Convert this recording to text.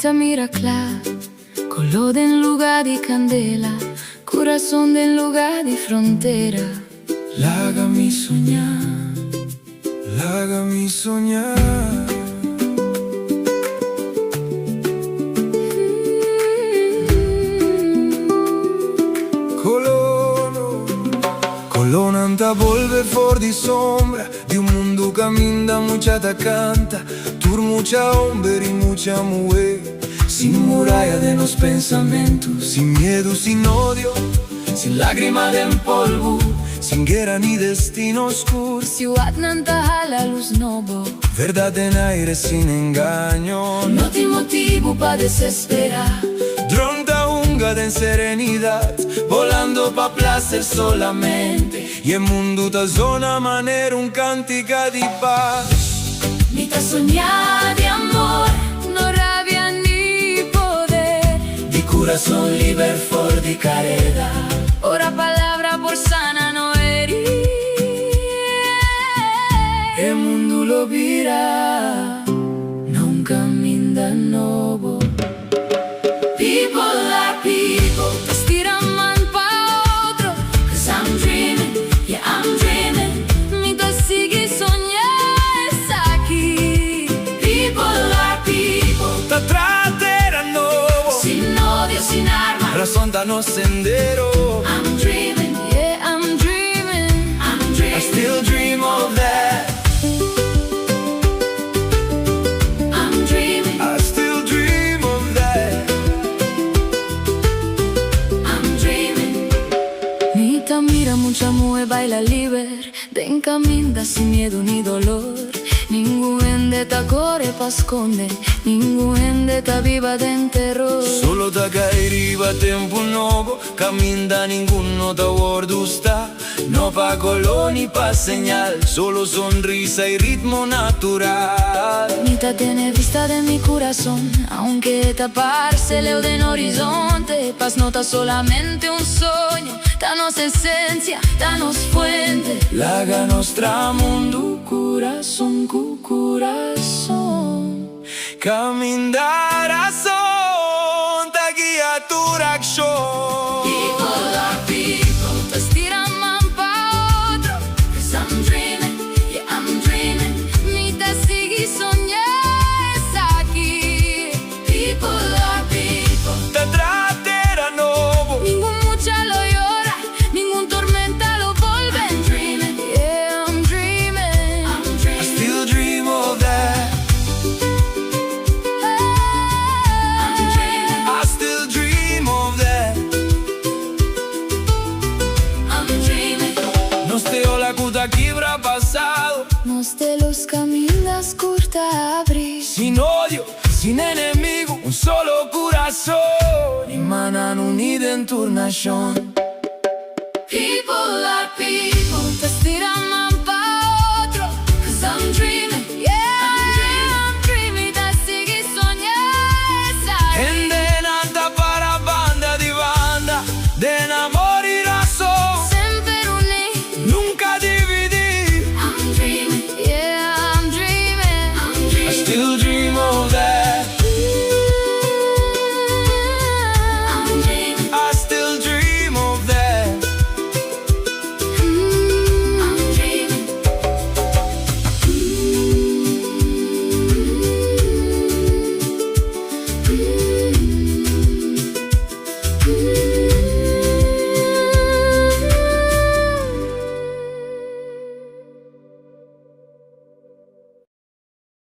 Vita miraclà, colore in lugar di candela, corazón in lugar di frontera. Lágame soñar, lágame soñar. Colón anda a volver for di sombra di un mundo caminda mucha canta, tur mucha hombre y mucha mujer, sin muralla de los pensamientos, sin miedo, sin odio, sin lágrima de polvo, sin guerra ni destino oscuro. Ciudad nanta la luz novo, Verdad en aire sin engaño, no ti motivo pa desesperar. Dronda unga de serenidad, volando pa placer solamente, y el mundo ta zona manera un cantica di paz. Mi ta soñar di amor, no rabia ni poder, Di corazón liber for di caridad. ora palabra por sana no herir. El mundo lo virá, Non caminda novo. people are people. Tira man pa otro, 'cause I'm dreaming, yeah I'm dreaming. Mi ta sigue soñar aquí. People are people. Ta tratera nuevo, Sin odio, sin arma. razón danos sendero. I'm dreaming, yeah I'm dreaming. I'm I dreaming. still dream of that. I'm dreaming. I still dream of that. I'm dreaming. Nita mira mucha mujer baila liber, den caminda sin miedo ni dolor. Ningún ende ta corre pa esconde, ningún ende ta viva de terror. Solo ta caeriva tempo nuovo, caminda ninguno ta guardusta. No pa color ni pa señal, solo sonrisa y ritmo natural. Nita tiene vista de mi corazón, aunque taparse leo del horizonte. Paz nota solamente un sueño, danos esencia, danos fuente. Laga nostra mundo, corazón cu corazón. Camindar a son, ta guía tu acción. People are people, te estiran man pa otro, 'cause I'm dreaming, yeah I'm dreaming. Mi ta sigue soñar aquí. People are people, Te tratera nuevo, ningún mucha lo llora, ningún tormenta lo vuelve. I'm dreaming, yeah I'm dreaming. I'm I dreaming. still dream of that. I'm dreaming. I still dream of that. I'm dreaming. No steo la cuta quiebra pasado, Nos de los caminos curta abrir. sin odio, sin enemigo, un solo corazón. Y manan unida en tu nación. People are people, te estiran man pa otro, 'cause I'm dreaming, yeah I'm dreaming, te sigue soñar. En de nanta para banda di banda, de enamor.